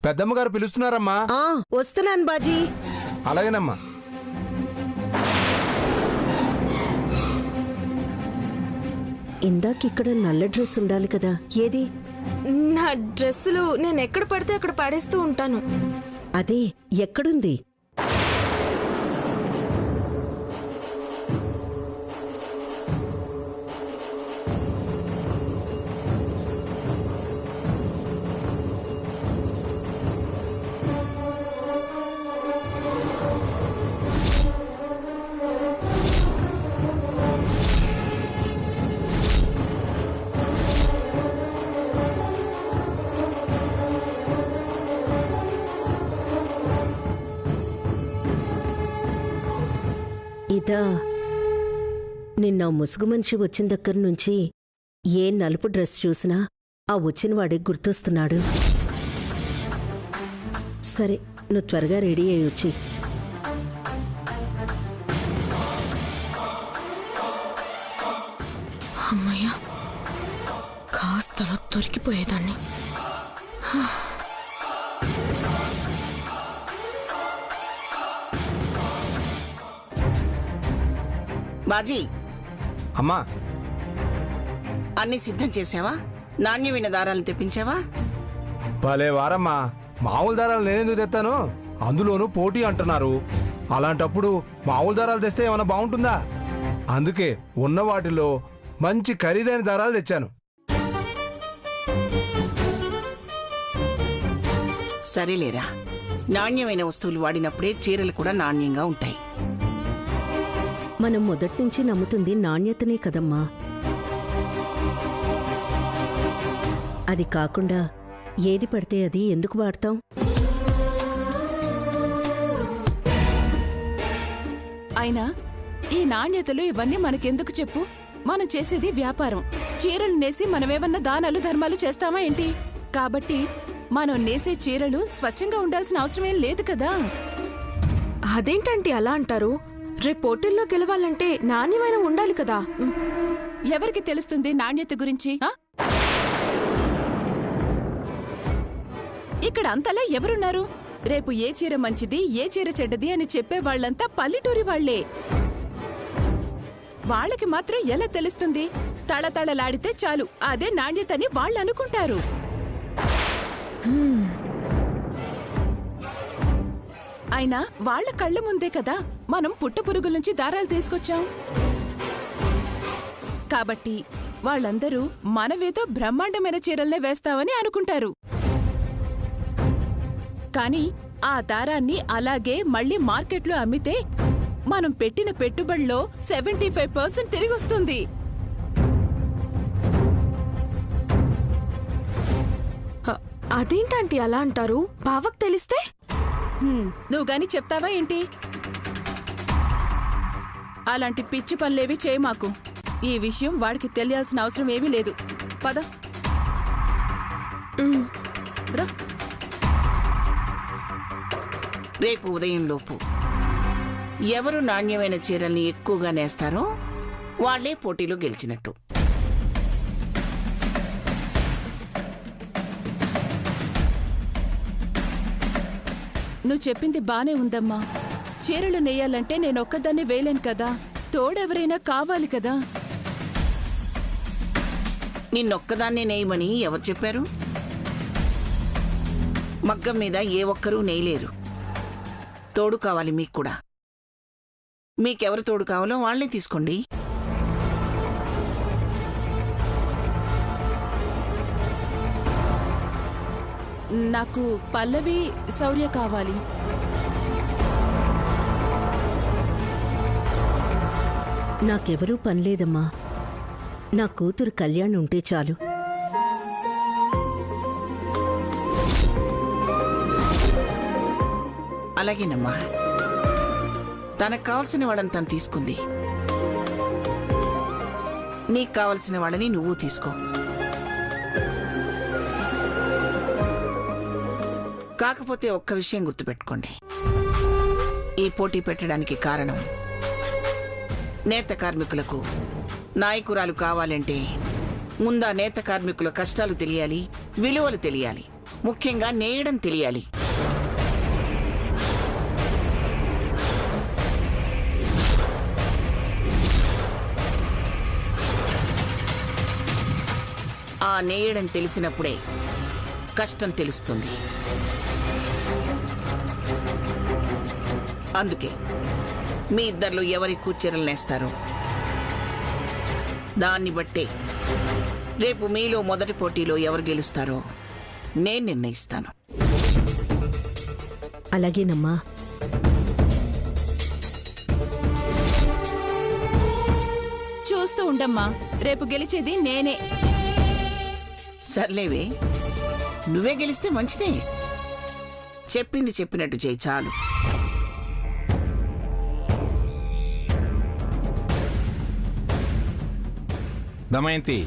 పెద్దమ్మగారు పిలుస్తున్నారమ్మా. వస్తున్నాను బాజీ. అలాగేనమ్మా. ఇందాకిక్కడ నల్ల డ్రెస్ ఉండాలి కదా, ఏది? నా డ్రెస్సులు నేను ఎక్కడ పడితే అక్కడ పడేస్తూ ఉంటాను. అదే ఎక్కడుంది? ఇదా? నిన్న ముసుగు మనిషి వచ్చిన దగ్గర నుంచి ఏ నలుపు డ్రెస్ చూసినా ఆ వచ్చిన వాడే గుర్తొస్తున్నాడు. సరే, నువ్వు త్వరగా రెడీ అయ్యి వచ్చి. అమ్మయ్య, కాస్తలో దొరికిపోయేదాన్ని. బాజీ, అమ్మా, అన్ని సిద్ధం చేసావా? నాణ్యమైన దారాలు తెప్పించావా? భలే వారమ్మా. మామూలు దారాలు నేనెందుకు తెస్తాను? అందులోనూ పోటీ అంటున్నారు. అలాంటప్పుడు మామూలు దారాలు తెస్తే ఏమైనా బాగుంటుందా? అందుకే ఉన్న వాటిలో మంచి ఖరీదైన దారాలు తెచ్చాను. సరేలేరా, నాణ్యమైన వస్తువులు వాడినప్పుడే చీరలు కూడా నాణ్యంగా ఉంటాయి. మనం మొదట్నుంచి నమ్ముతుంది నాణ్యతనే కదమ్మా. అది కాకుండా ఏది పడితే అది ఎందుకు వాడతాం? అయినా ఈ నాణ్యతలు ఇవన్నీ మనకెందుకు చెప్పు? మనం చేసేది వ్యాపారం. చీరలు నేసి మనమేమన్నా దానాలు ధర్మాలు చేస్తామా ఏంటి? కాబట్టి మనం నేసే చీరలు స్వచ్ఛంగా ఉండాల్సిన అవసరమేం లేదు కదా. అదేంటంటే అలా అంటారు? రేపు పోటీల్లో గెలవాలంటే నాణ్యమైన ఉండాలి కదా. ఎవరికి తెలుస్తుంది నాణ్యత గురించి? ఇక్కడ అంతలా ఎవరున్నారు? రేపు ఏ చీర మంచిది, ఏ చీర చెడ్డది అని చెప్పే వాళ్ళంతా పల్లెటూరి వాళ్లే. వాళ్ళకి మాత్రం ఎలా తెలుస్తుంది? తళతళలాడితే చాలు అదే నాణ్యతని వాళ్ళు అనుకుంటారు. అయినా వాళ్ల కళ్ళ ముందే కదా మనం పుట్టపురుగుల నుంచి దారాలు తీసుకొచ్చాం. కాబట్టి వాళ్ళందరూ మనవేదో బ్రహ్మాండమైన చీరల్నే వేస్తామని అనుకుంటారు. కానీ ఆ దారాన్ని అలాగే మళ్లీ మార్కెట్లో అమ్మితే మనం పెట్టిన పెట్టుబడిలో 75% తిరిగొస్తుంది. అదేంటంటే అలా అంటారు? బావకు తెలిస్తే? నువ్వు గాని చెప్తావా ఏంటి? అలాంటి పిచ్చి పనులేవి చేయి మాకు. ఈ విషయం వాడికి తెలియాల్సిన అవసరం ఏమీ లేదు. పద రా. రేపు ఉదయంలోపు ఎవరు నాణ్యమైన చీరల్ని ఎక్కువగా నేస్తారో వాళ్లే పోటీలో గెలిచినట్టు. నువ్వు చెప్పింది బానే ఉందమ్మా. చీరలు నేయాలంటే నేనొక్కదాన్ని వేయలేను కదా, తోడెవరైనా కావాలి కదా. నిన్నొక్కదాన్నే నేయమని ఎవరు చెప్పారు? మగ్గం మీద ఏ ఒక్కరూ నేయలేరు. తోడు కావాలి మీకు కూడా. మీకెవరు తోడు కావాలో వాళ్ళనే తీసుకోండి. నాకు పల్లవి, శౌర్య కావాలి. నాకెవరూ పనిలేదమ్మా. నా కూతురు కళ్యాణ్ ఉంటే చాలు. అలాగేనమ్మా. తనకు కావలసిన వాళ్ళని తను తీసుకుంది. నీకు కావలసిన వాళ్ళని నువ్వు తీసుకో. కాకపోతే ఒక్క విషయం గుర్తుపెట్టుకోండి. ఈ పోటీ పెట్టడానికి కారణం నేత కార్మికులకు నాయకురాలు కావాలంటే ముందా నేత కార్మికుల కష్టాలు తెలియాలి, విలువలు తెలియాలి. ముఖ్యంగా నేయడం తెలియాలి. ఆ నేయడం తెలిసినప్పుడే కష్టం తెలుస్తుంది. అందుకే మీ ఇద్దరిలో ఎవరెక్కువ చీరలు నేస్తారో దాన్ని బట్టే రేపు మీలో మొదటి పోటీలో ఎవరు గెలుస్తారో నేను నిర్ణయిస్తాను. అలాగేనమ్మా. చూస్తూ ఉండమ్మా, రేపు గెలిచేది నేనే. సర్లేవే, నువ్వే గెలిస్తే మంచిదే. చెప్పింది చెప్పినట్టు చేయి చాలు. దమయంతి,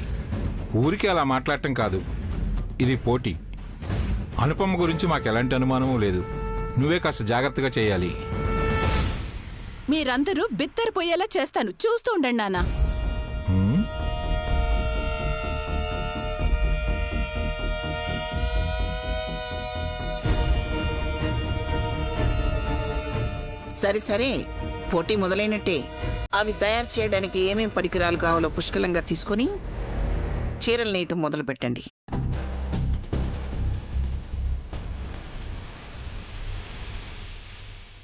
ఊరికి అలా మాట్లాడటం కాదు, ఇది పోటీ. అనుపమ గురించి మాకు ఎలాంటి అనుమానమూ లేదు. నువ్వే కాస్త జాగ్రత్తగా చేయాలి. మీరందరూ బిత్తరపోయేలా చేస్తాను, చూస్తూ ఉండండి నాన్న. హ్మ్? సరే సరే, పోటీ మొదలైనట్టే. అవి తయారు చేయడానికి ఏమేం పరికరాలు కావాలో పుష్కలంగా తీసుకొని చీరలు నేయటం మొదలు పెట్టండి.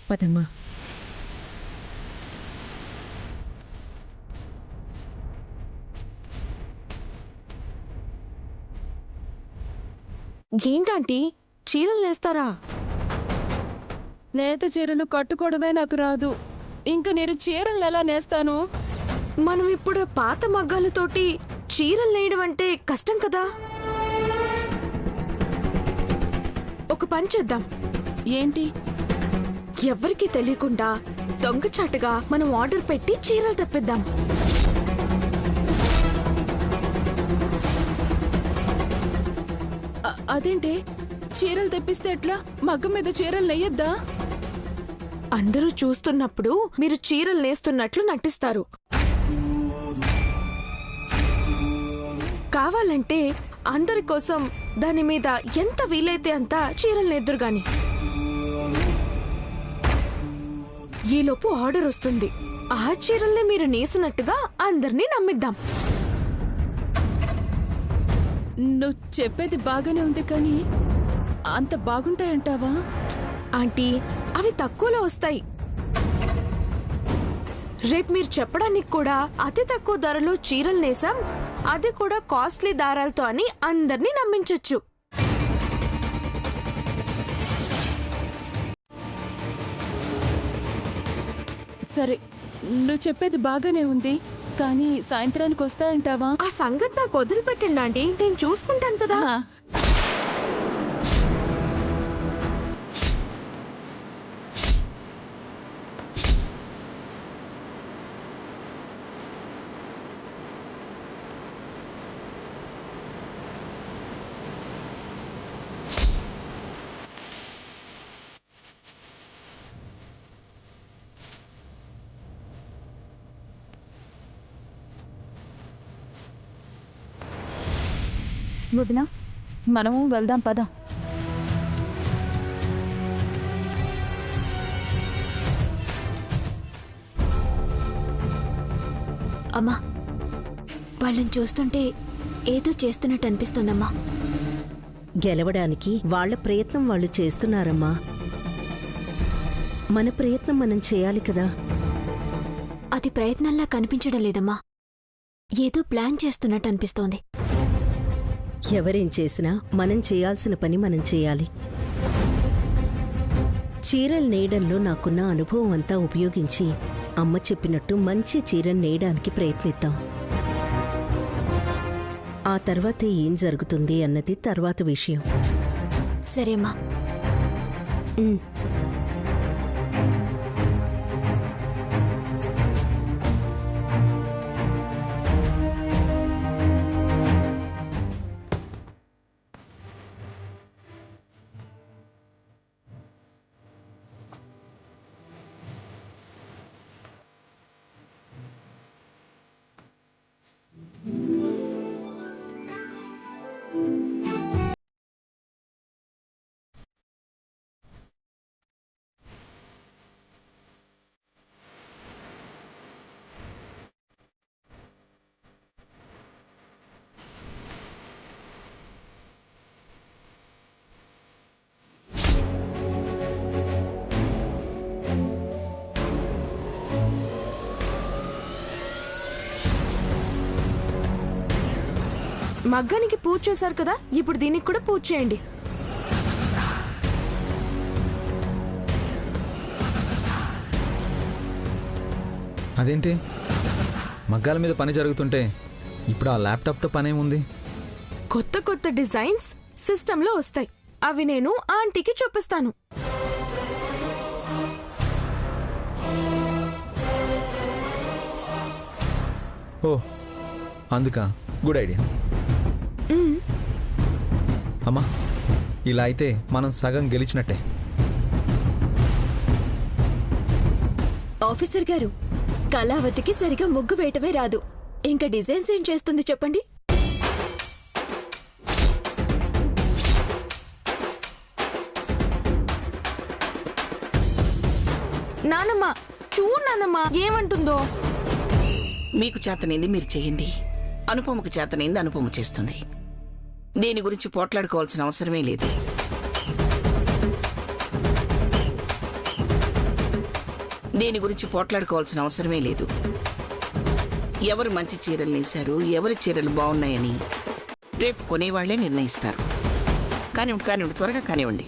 పదమ్మా. ఏంటంటీ చీరలు నేస్తారా? నేత చీరలు కట్టుకోవడమే నాకు రాదు, ఇంక నేను చీరలు ఎలా నేస్తాను? మనం ఇప్పుడు పాత మగ్గాలతోటి చీరలు నేయడం అంటే కష్టం కదా. ఒక పని చేద్దాం. ఏంటి? ఎవ్వరికీ తెలియకుండా దొంగచాటుగా మనం ఆర్డర్ పెట్టి చీరలు తెప్పిద్దాం. అదేంటి? చీరలు తెప్పిస్తే ఎట్లా? మగ్గం మీద చీరలు నెయ్యొద్దా? అందరూ చూస్తున్నప్పుడు మీరు చీరలు నేస్తున్నట్లు నటిస్తారు. కావాలంటే అందరి కోసం దాని మీద ఎంత వీలైతే అంత చీరలు నేద్దురు గాని. ఈలోపు ఆర్డర్ వస్తుంది. ఆ చీరల్ని మీరు నేసినట్టుగా అందరినీ నమ్మిద్దాం. నువ్వు చెప్పేది బాగానే ఉంది, కానీ అంత బాగుంటాయంటావా? ఆంటీ, అవి తక్కువలో వస్తాయి. రేపు మీరు చెప్పడానికి కూడా అతి తక్కువ ధరలో చీరలు నేసాం, అది కూడా కాస్ట్లీ దారాలతో అని అందరినీ నమ్మించొచ్చు. సరే, నువ్వు చెప్పేది బాగానే ఉంది, కానీ సాయంత్రానికి వస్తాయంటావా? ఆ సంగతి నాకు వదిలిపెట్టండి ఆంటీ, నేను చూసుకుంటాను కదా. వదినా, మనము వెళ్దాం పద. అమ్మా, వాళ్ళని చూస్తుంటే ఏదో చేస్తున్నట్టు అనిపిస్తోందమ్మా. గెలవడానికి వాళ్ళ ప్రయత్నం వాళ్ళు చేస్తున్నారమ్మా. మన ప్రయత్నం మనం చేయాలి కదా. అది ప్రయత్నంలా కనిపించడం లేదమ్మా, ఏదో ప్లాన్ చేస్తున్నట్టు అనిపిస్తోంది. ఎవరేం చేసినా మనం చేయాల్సిన పని మనం చేయాలి. చీరలు నేయడంలో నాకున్న అనుభవం అంతా ఉపయోగించి అమ్మ చెప్పినట్టు మంచి చీరను నేయడానికి ప్రయత్నిద్దాం. ఆ తర్వాత ఏం జరుగుతుంది అన్నది తర్వాత విషయం. సరేమ్మా. ఉమ్. మగ్గానికి పూజ చేశారు కదా, ఇప్పుడు దీనికి కూడా పూజ చేయండి. అదేంటి మగ్గాల మీద పని జరుగుతుంటే ఇప్పుడు ఆ ల్యాప్టాప్తో పనేముంది? కొత్త కొత్త డిజైన్స్ సిస్టంలో వస్తాయి. అవి నేను ఆంటీకి చూపిస్తాను. ఓ అందుకా, గుడ్ ఐడియా. అమ్మా ఇలా అయితే మనం సగం గెలిచినట్టే. ఆఫీసర్ గారు, కళావతికి సరిగా ముగ్గు వేయటమే రాదు. ఇంకా డిజైన్స్ ఏం చేస్తుంది చెప్పండి? నానమ్మ నానమ్మ ఏమంటుందో. మీకు చేతనైంది మీరు చేయండి, అనుపమకు చేతనైంది అనుపమ చేస్తుంది. దీని గురించి పోట్లాడుకోవాల్సిన అవసరమే లేదు. ఎవరు మంచి చీరలు నేశారు, ఎవరి చీరలు బాగున్నాయని రేపు కొనేవాళ్లే నిర్ణయిస్తారు. కానివ్వండి, త్వరగా కానివ్వండి.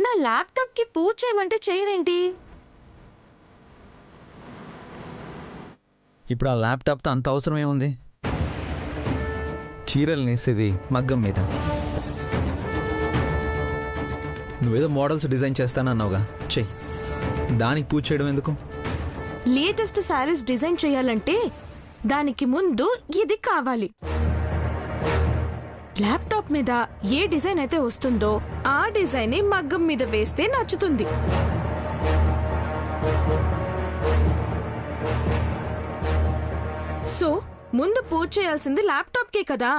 నా ల్యాప్టాప్ కి పూజ చేయమంటే చేయరేంటి? ఇప్పుడు ఆ ల్యాప్టాప్తో అంత అవసరం ఏముంది? చీరలు నేసేది మగ్గం మీద. నువ్వేదో మోడల్స్ డిజైన్ చేస్తానన్నావుగా, చెయ్యి. దానికి పూజ చేయడం ఎందుకు? లేటెస్ట్ శారీస్ డిజైన్ చేయాలంటే దానికి ముందు ఇది కావాలి. ల్యాప్టాప్ మీద ఏ డిజైన్ అయితే వస్తుందో ఆ డిజైన్ మగ్గం మీద వేస్తే నచ్చుతుంది. సో ముందు పూజ చేయాల్సింది ల్యాప్టాప్కే కదా.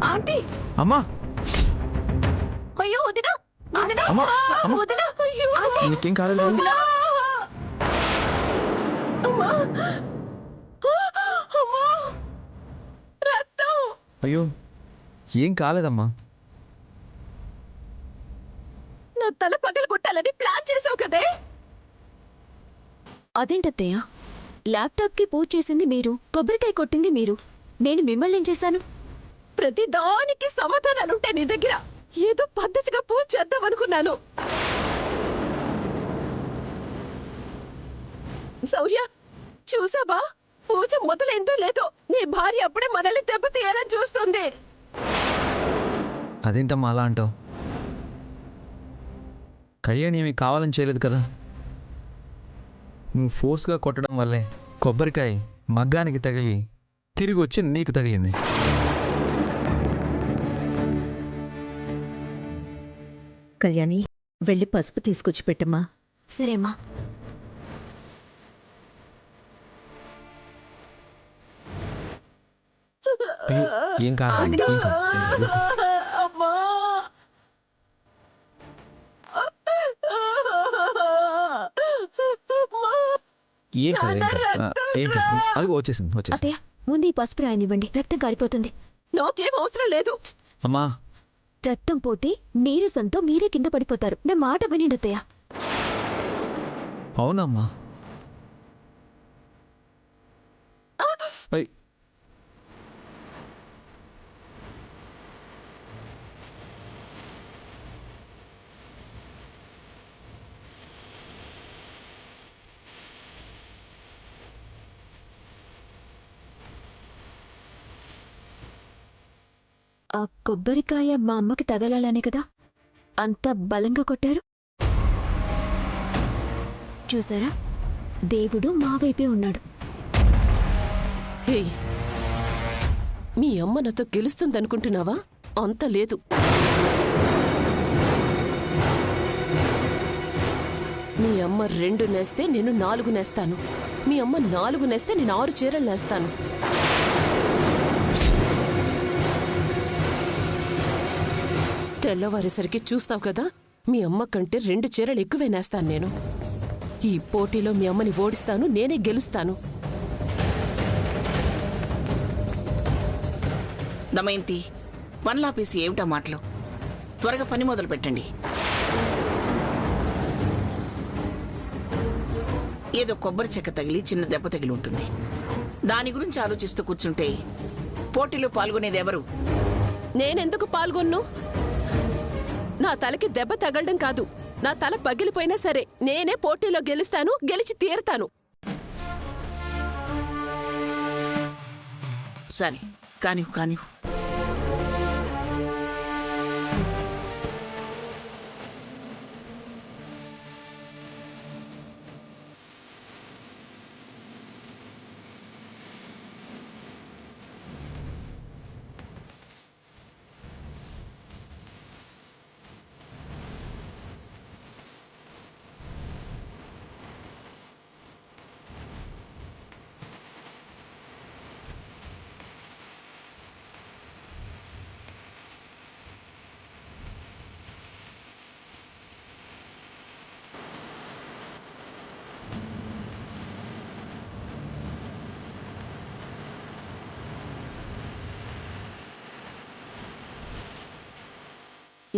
ఆంటీ, అమ్మా అయ్యో వదినా, అమ్మా, అమ్మా. నీకేం కాలేదు? అయ్యో ఏం కాలేదమ్మా. నా తల పగలు కొట్టాలని ప్లాన్ చేసావు కదే. అదేంటత్తయ్య, ల్యాప్టాప్కి పూజ చేసింది మీరు, కొబ్బరికాయ కొట్టింది మీరు. నేను మిమ్మల్ని ఏం చేశాను? ప్రతి దానికి సమాధానాలుంటే నీ దగ్గర. ఏదో పద్ధతిగా పూజ చేద్దాం అనుకున్నాను. శౌర్య, చూసావా పూజ మొదలైందో లేదో నీ భార్య అప్పుడే మనల్ని దెబ్బతీయాలని చూస్తుంది. అదేంటమ్మా అలా అంటావు? కళ్యాణి ఏమి కావాలని చేయలేదు కదా. నువ్వు ఫోర్స్గా కొట్టడం వల్లే కొబ్బరికాయ మగ్గానికి తగిలి తిరిగి వచ్చి నీకు తగిలింది. కళ్యాణి, వెళ్ళి పసుపు తీసుకొచ్చి పెట్టమ్మా. సరేమ్మా. ఏం కాదు, ఏం కాదు. ఏం కాదు, ఏం కాదు. అది వచ్చేసింది. అత్తయ్య, ముందు ఈ పసుపు రాయనివ్వండి, రక్తం కారిపోతుంది. నాకేం అవసరం లేదు. అమ్మా, రక్తం పోతే నీరసంతో మీరే కింద పడిపోతారు. నా మాట వినండి అత్తయ్య. అవునమ్మా, ఆ కొబ్బరికాయ మా అమ్మకి తగలాలనే కదా అంత బలంగా కొట్టారు. చూసారా, దేవుడు మా వైపే ఉన్నాడు. హే, మీ అమ్మ నాతో గెలుస్తుందనుకుంటున్నావా? అంత లేదు. మీ అమ్మ 2 నేస్తే నేను 4 నేస్తాను. మీ అమ్మ 4 నేస్తే నేను 6 చీరలు నేస్తాను. తెల్లవారేసరికి చూస్తావు కదా, మీ అమ్మ కంటే 2 చీరలు ఎక్కువే నేస్తాను నేను. ఈ పోటీలో మీ అమ్మని ఓడిస్తాను, నేనే గెలుస్తాను. దమయంతి, పనులాపేసి ఏమిటా మాటలు? త్వరగా పని మొదలు పెట్టండి. ఏదో కొబ్బరి చెక్క తగిలి చిన్న దెబ్బ తగిలి ఉంటుంది. దాని గురించి ఆలోచిస్తూ కూర్చుంటే పోటీలో పాల్గొనేది ఎవరు? నేనెందుకు పాల్గొన్ను? నా తలకి దెబ్బ తగలడం కాదు, నా తల పగిలిపోయినా సరే నేనే పోటీలో గెలుస్తాను, గెలిచి తీరుతాను. సరే, కానివ్వు కానివ్వు.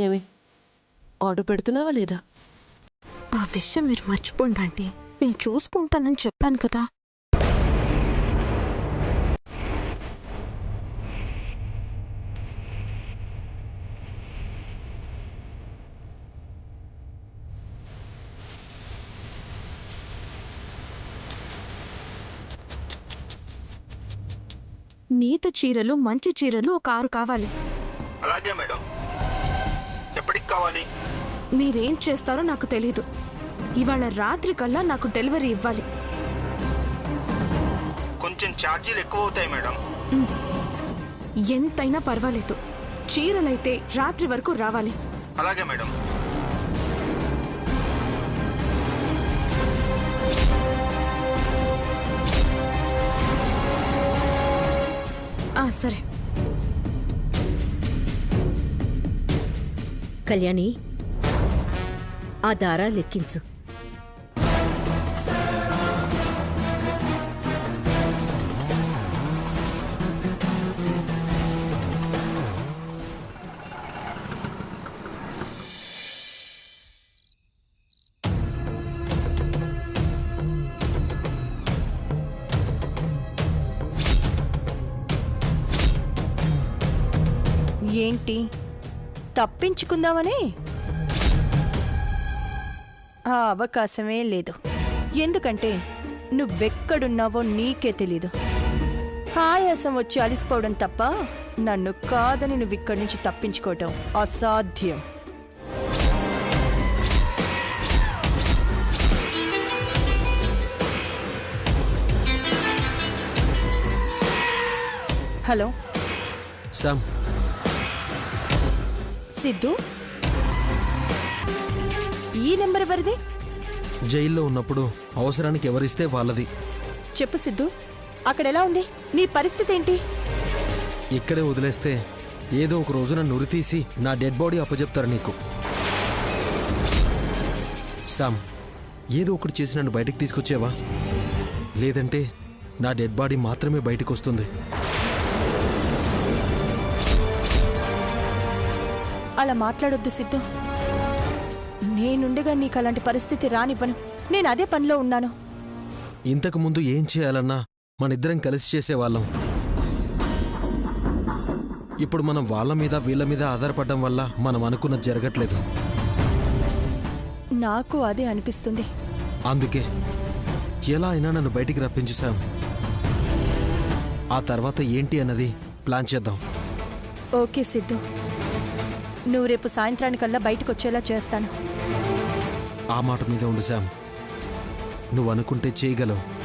ఏమి ఆర్డర్ పెడుతున్నావా లేదా? ఆ విషయం మీరు మర్చిపోండి ఆంటీ. నేను చూసుకుంటానని చెప్పాను కదా. నీత చీరలు, మంచి చీరలు ఒక 6 కావాలి. అలాగే మేడం. ఎప్పటికి కావాలి? మీరేం చేస్తారో నాకు తెలీదు. ఇవాళ రాత్రి కల్లా నాకు డెలివరీ ఇవ్వాలి. కొంచెం ఛార్జీలు ఎక్కువ అవుతాయి మేడం. ఎంతైనా పర్వాలేదు, చీరలైతే రాత్రి వరకు రావాలి. అలాగే మేడం. సరే. కళ్యాణి, ఆ దారా లెక్కించు. ఏంటి తప్పించుకుందామని? ఆ అవకాశమే లేదు. ఎందుకంటే నువ్వెక్కడున్నావో నీకే తెలీదు. ఆయాసం వచ్చి అలిసిపోవడం తప్ప నన్ను కాదని నువ్విక్కడి నుంచి తప్పించుకోవటం అసాధ్యం. Hello Sam. సిద్ధు, ఈ నెంబర్ ఎవరిది? జైల్లో ఉన్నప్పుడు అవసరానికి ఎవరిస్తే వాళ్ళది. చెప్పు సిద్ధు, అక్కడెలా ఉంది? నీ పరిస్థితి ఏంటి? ఇక్కడే వదిలేస్తే ఏదో ఒక రోజు నన్ను ఉరితీసి నా డెడ్ బాడీ అప్పచెప్తారు నీకు. సామ్, ఏదో ఒకటి చేసి నన్ను బయటికి తీసుకొచ్చేవా? లేదంటే నా డెడ్ బాడీ మాత్రమే బయటకు వస్తుంది. అలా మాట్లాడొద్దు సిద్ధు. నేనుండగా నీకు అలాంటి పరిస్థితి రానివ్వను. నేను అదే పనిలో ఉన్నాను. ఇంతకు ముందు ఏం చేయాలన్నా మనిద్దరం కలిసి చేసేవాళ్ళం. ఇప్పుడు మనం వాళ్ళ మీద వీళ్ళ మీద ఆధారపడడం వల్ల మనం అనుకున్నది జరగట్లేదు. నాకు అదే అనిపిస్తుంది. అందుకే ఎలా అయినా నన్ను బయటికి రప్పించేశాం. ఆ తర్వాత ఏంటి అన్నది ప్లాన్ చేద్దాం. ఓకే సిద్ధు, నువ్వు రేపు సాయంత్రానికల్లా బయటకు వచ్చేలా చేస్తాను. ఆ మాట మీద ఉండు శామ్. నువ్వు అనుకుంటే చేయగలవు.